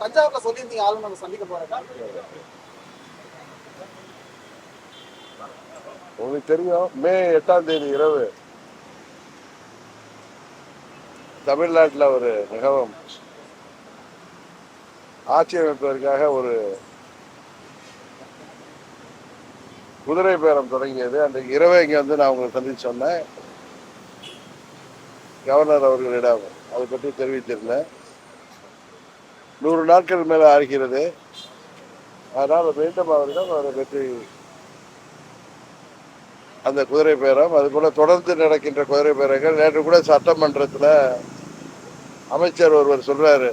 தஞ்சாவூர்ல சொல்லியிருந்தீங்க ஆளுநர் சந்திக்க போறதா? உங்களுக்கு தெரியும், மே 8ஆம் தேதி இரவு தமிழ்நாட்டில் ஒரு மிகவும் ஆட்சி அமைப்பதற்காக ஒரு குதிரை பேரம் தொடங்கியது. அந்த இரவே இங்க வந்து நான் உங்களை சந்திச்சு சொன்னேன். கவர்னர் அவர்களிடம் அதை பற்றி தெரிவித்திருந்தேன். 100 நாட்கள் மேல ஆகிறது. அதனால் மீண்டும் அவரிடம் அதை பற்றி அந்த குதிரை பேரம், அது போல தொடர்ந்து நடக்கின்ற குதிரை பேரங்கள். நேற்று கூட சட்டமன்றத்தில் அமைச்சர் ஒருவர் சொல்றாரு,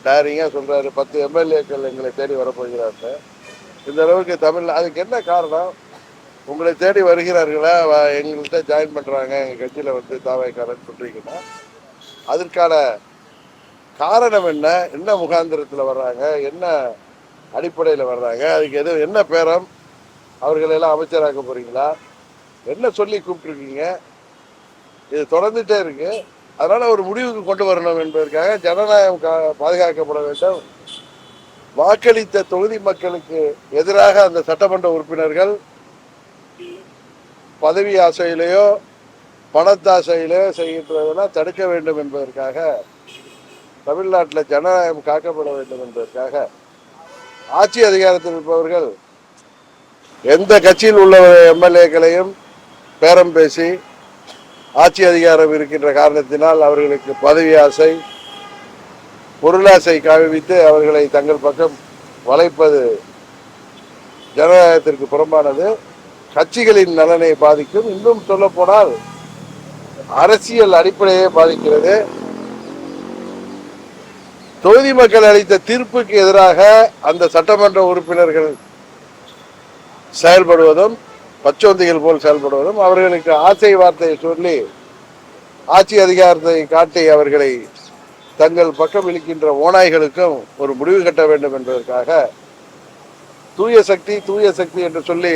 டேரிங்கா சொல்றாரு, 10 எம்எல்ஏக்கள் எங்களை தேடி வரப்போகிறார்கள். இந்த அளவுக்கு அதுக்கு என்ன காரணம்? உங்களை தேடி வருகிறார்களா, எங்கள்கிட்ட ஜாயின் பண்றாங்க, எங்க கட்சியில வந்து தாவைக்காரன்னு சொல்றீங்கன்னா அதற்கான காரணம் என்ன? என்ன முகாந்திரத்தில் வர்றாங்க, என்ன அடிப்படையில் வர்றாங்க, அதுக்கு என்ன பேரம்? அவர்கள் எல்லாம் அமைச்சராக்க போறீங்களா? என்ன சொல்லி கூப்பிட்டுருக்கீங்க? இது தொடர்ந்துட்டே இருக்கு. அதனால ஒரு முடிவுக்கு கொண்டு வரணும் என்பதற்காக ஜனநாயகம் பாதுகாக்கப்பட வேண்டும். வாக்களித்த தொகுதி மக்களுக்கு எதிராக அந்த சட்டமன்ற உறுப்பினர்கள் பதவி ஆசையிலேயோ பணத்தாசையிலேயோ செய்கின்றதெல்லாம் தடுக்க வேண்டும் என்பதற்காக, தமிழ்நாட்டில் ஜனநாயகம் காக்கப்பட வேண்டும் என்பதற்காக ஆட்சி அதிகாரத்தில் இருப்பவர்கள் எந்த கட்சியில் உள்ள எம்எல்ஏக்களையும் பேரம் பேசி ஆட்சி அதிகாரம் இருக்கின்ற காரணத்தினால் அவர்களுக்கு பதவி ஆசை, பொருளாசை காவித்து அவர்களை தங்கள் பக்கம் வளைப்பது ஜனநாயகத்திற்கு புறம்பானது. கட்சிகளின் நலனை பாதிக்கும். இன்னும் சொல்ல போனால் அரசியல் அடிப்படையே பாதிக்கிறது. தொகுதி மக்கள் அளித்த தீர்ப்புக்கு எதிராக அந்த சட்டமன்ற உறுப்பினர்கள் செயல்படுவதும், பச்சோந்திகள் போல் செயல்படுவதும், அவர்களுக்கு ஆசை வார்த்தையை சொல்லி ஆட்சி அதிகாரத்தை காட்டி அவர்களை தங்கள் பக்கம் இழுக்கின்ற ஓநாய்களுக்கும் ஒரு முடிவு கட்ட வேண்டும் என்பதற்காக தூய சக்தி என்று சொல்லி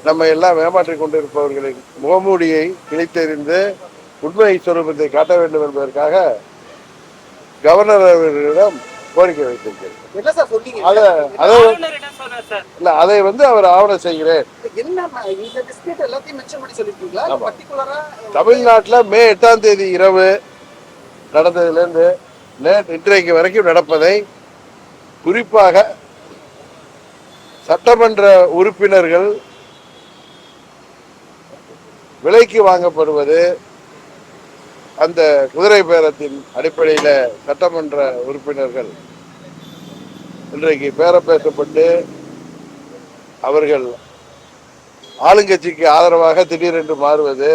நம்ம எல்லாம் ஏமாற்றிக் கொண்டிருப்பவர்களின் முகமூடியை கிழித்தெறிந்து உண்மை சொரூபத்தை காட்ட வேண்டும் என்பதற்காக கவர்னர் அவர்களிடம் கோரிக்கை வைத்திருக்கிறேன். அதை வந்து அவர் ஆவணம் செய்கிறேன். தமிழ்நாட்டில் மே 8ஆம் தேதி இரவு நடந்ததிலிருந்து இன்றைக்கு வரைக்கும் நடப்பதை, குறிப்பாக சட்டமன்ற உறுப்பினர்கள் விலைக்கு வாங்கப்படுவது, அந்த குதிரை பேரத்தின் அடிப்படையில் சட்டமன்ற உறுப்பினர்கள் இன்றைக்கு பேரம் பேசப்பட்டு அவர்கள் ஆளுங்கட்சிக்கு ஆதரவாக திடீரென்று மாறுவது,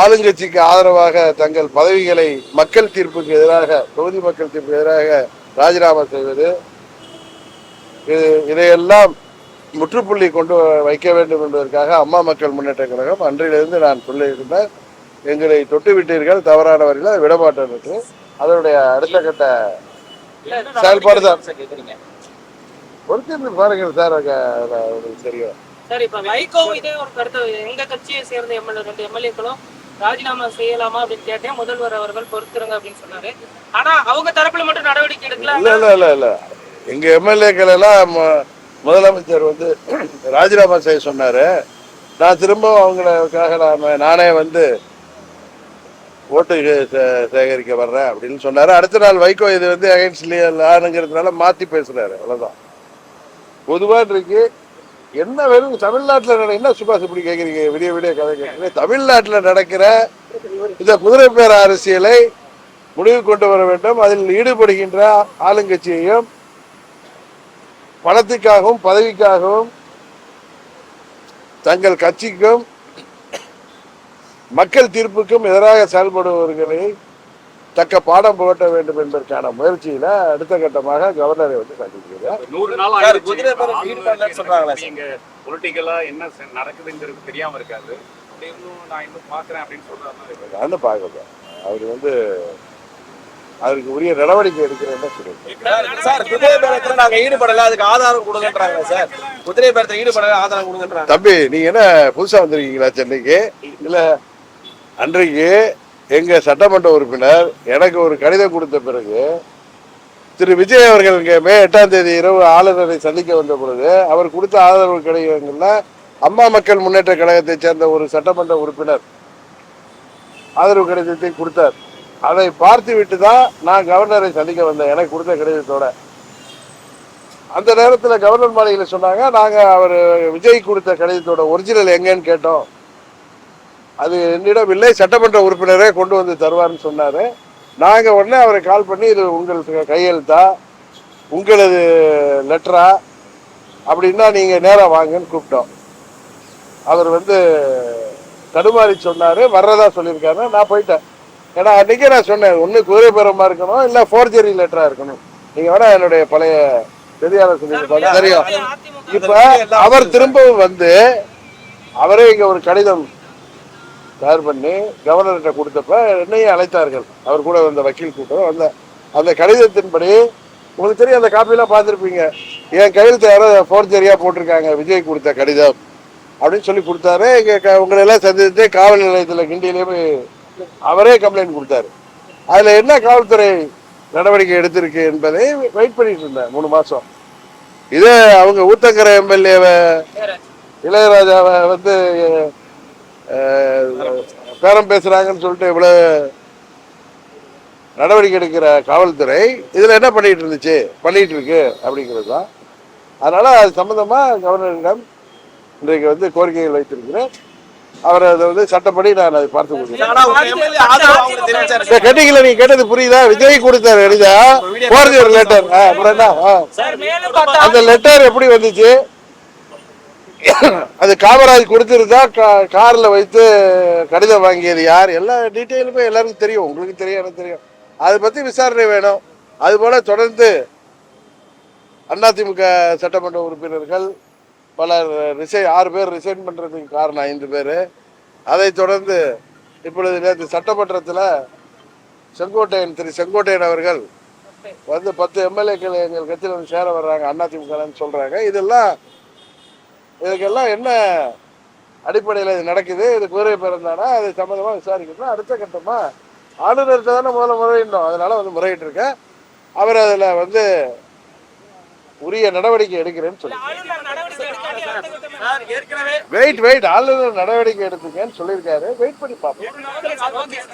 ஆளுங்கட்சிக்கு ஆதரவாக தங்கள் பதவிகளை மக்கள் தீர்ப்புக்கு எதிராக, தொகுதி மக்கள் தீர்ப்புக்கு எதிராக ராஜினாமா செய்வது, இதையெல்லாம் முற்றுப்புள்ளி கொண்டு வைக்க வேண்டும் என்பதற்காக அம்மா மக்கள் முன்னேற்ற கழகம் அன்றிலிருந்து நான் சொல்லியிருந்தேன், எங்களை தொட்டு விட்டீர்கள், தவறானவர்கள், அதை விடமாட்டோம் என்று. அதனுடைய அடுத்த கட்ட செயல்பாடு தான். பொறுத்திருந்து பாருங்கள் சார், தெரியும். சார், இப்ப வைகோவும் இதே ஒரு கருத்து, எங்க கட்சியை சேர்ந்த 2 எம்எல்ஏக்களும் ராஜினாமா செய்யலாமா அப்படின்னு கேட்டேன். முதல்வர் அவர்கள் பொறுத்திருங்க அப்படின்னு சொன்னாரு. ஆனா அவங்க தரப்புல மட்டும் நடவடிக்கை எடுக்கல. இல்ல எங்க எம்எல்ஏக்கள் எல்லாம் முதலமைச்சர் வந்து ராஜினாமா செய்ய சொன்னாரு. நான் திரும்ப அவங்களுக்காக நானே வந்து ஓட்டு சேகரிக்க வர்றேன் அப்படின்னு சொன்னாரு. அடுத்த நாள் வைகோ இது வந்து அகைன்ஸ்ட்ங்கிறதுனால மாத்தி பேசுறாரு. அவ்வளவுதான். பொதுவா இருக்கு. என்ன வேணும் தமிழ்நாட்டில் என்ன சுபாஷ் இப்படி கேட்குறீங்க? விடிய கதை கேட்குறீங்க. தமிழ்நாட்டில் நடக்கிற இந்த குதிரை பேர அரசியலை முடிவு கொண்டு வர வேண்டும். அதில் ஈடுபடுகின்ற ஆளுங்கட்சியையும் பணத்துக்காகவும் பதவிக்காகவும் தங்கள் கட்சிக்கும் மக்கள் தீர்ப்புக்கும் எதிராக செயல்படுபவர்களை தக்க பாடம் புகட்ட வேண்டும் என்பதற்கான முயற்சியில அடுத்த கட்டமாக கவர்னரை வந்து சந்திக்கிறேன். தெரியாம இருக்காது. பார்க்க அவர் வந்து அதுக்கு உரிய நடவடிக்கை எடுக்கிறேன்னு சொல்லுங்க. சார், குதிரை பேரத்துல நாங்க ஈடுபடல, அதுக்கு ஆதாரம் கொடுங்கன்றாங்க சார். குதிரை பேரத்துல ஈடுபடல, ஆதாரம் கொடுங்கன்றாங்க. தம்பி, நீங்க என்ன புதுசா வந்திருக்கீங்களா சென்னைக்கு? இல்ல, அன்றைக்கு எங்க சட்டமன்ற உறுப்பினர் எனக்கு ஒரு கடிதம் கொடுத்த பிறகு திரு விஜய் அவர்கள் இங்கே மே 8ஆம் தேதி இரவு ஆளுநரை சந்திக்க வந்த பொழுது அவர் கொடுத்த ஆதரவு கடிதங்கள்ல அம்மா மக்கள் முன்னேற்ற கழகத்தைச் சேர்ந்த ஒரு சட்டமன்ற உறுப்பினர் ஆதரவு கடிதத்தை கொடுத்தார். அதை பார்த்து விட்டு தான் நான் கவர்னரை சந்திக்க வந்தேன், எனக்கு கொடுத்த கடிதத்தோட. அந்த நேரத்தில் கவர்னர் மாளிகையில் சொன்னாங்க, நாங்கள் அவர் விஜய் கொடுத்த கடிதத்தோட ஒரிஜினல் எங்கன்னு கேட்டோம். அது என்னிடம் இல்லை, சட்டமன்ற உறுப்பினரே கொண்டு வந்து தருவார்னு சொன்னார். நாங்கள் உடனே அவரை கால் பண்ணி, இது உங்களுக்கு கையெழுத்தா, உங்களது லெட்டரா அப்படின்னா நீங்கள் நேராக வாங்கன்னு கூப்பிட்டோம். அவர் தடுமாறி சொன்னார், வர்றதா சொல்லியிருக்காரு. நான் போயிட்டேன். ஏன்னா அன்றைக்கே நான் சொன்னேன், ஒன்று குதிரை பேரமாக இருக்கணும், இல்லை ஃபோர்ஜரி லெட்டராக இருக்கணும். நீங்கள் வேணா என்னுடைய பழைய தெரியாத சொல்லியிருப்பாங்க, தெரியும். இப்போ அவர் திரும்பவும் அவரே இங்கே ஒரு கடிதம் தயார் பண்ணி கவர்னர்கிட்ட கொடுத்தப்ப என்னையும் அழைத்தார்கள். அவர் கூட வந்த வக்கீல் கூட்டம் அந்த கடிதத்தின்படி உங்களுக்கு தெரியும், அந்த காப்பியெல்லாம் பார்த்துருப்பீங்க. என் கையெழுத்து யாரோ ஃபோர்ஜரியாக போட்டிருக்காங்க, விஜய் கொடுத்த கடிதம் அப்படின்னு சொல்லி கொடுத்தாரு. இங்கே உங்களெல்லாம் சந்தித்து காவல் நிலையத்தில் கிண்டியிலே போய் அவரே கம்ப்ளைண்ட் கொடுத்தாரு. அதில் என்ன காவல்துறை நடவடிக்கை எடுத்திருக்கு என்பதை வெயிட் பண்ணிட்டு இருந்தேன் 3 மாதம். இதே அவங்க ஊத்தங்கரை எம்எல்ஏவை இளையராஜாவை பேரம் பேசுறாங்கன்னு சொல்லிட்டு இவ்வளவு நடவடிக்கை எடுக்கிற காவல்துறை இதுல என்ன பண்ணிட்டு இருக்கு அப்படிங்கிறது தான். அதனால அது சம்பந்தமா கவர்னரிடம் இன்றைக்கு கோரிக்கைகள் வைத்திருக்கிறேன். அவர் அதை சட்டப்படி நான் அதை பார்த்து கொடுக்கிறேன். கேட்டீங்களா, நீங்க கேட்டது புரியுதா? விஜய் கொடுத்தாரு எழுதா ஒரு லெட்டர். அப்புறம் என்ன, அந்த லெட்டர் எப்படி வந்துச்சு? அது காமராஜ் கொடுத்திருந்தா கார்ல வைத்து கடிதம் வாங்கியது யார்? எல்லா டீட்டெயிலுமே எல்லாருக்கும் தெரியும், உங்களுக்கு தெரியும், எனக்கு தெரியும். அதை பத்தி விசாரணை வேணும். அதுபோல தொடர்ந்து அதிமுக சட்டமன்ற உறுப்பினர்கள் பலர் 6 பேர் ரிசைன் பண்றதுக்கு காரணம் 5 பேர். அதை தொடர்ந்து இப்பொழுது நேற்று சட்டமன்றத்தில் திரு செங்கோட்டையன் அவர்கள் 10 எம்எல்ஏக்கள் எங்கள் கட்சியில் சேர வர்றாங்க, அதிமுக சொல்றாங்க. இதுக்கெல்லாம் என்ன அடிப்படையில் இது நடக்குது? இது குதிரை பிறந்தானா? அது சம்மந்தமாக விசாரிக்கணும். அடுத்த கட்டமா ஆளுநர்கிட்ட தானே முதல்ல முறையிடணும். அதனால முறையிட்டு இருக்கேன். அவர் அதில் உரிய நடவடிக்கை எடுக்கிறேன்னு சொல்லி வெயிட் ஆளுநர் நடவடிக்கை எடுத்துக்கன்னு சொல்லியிருக்காரு. வெயிட் பண்ணி பார்ப்போம்.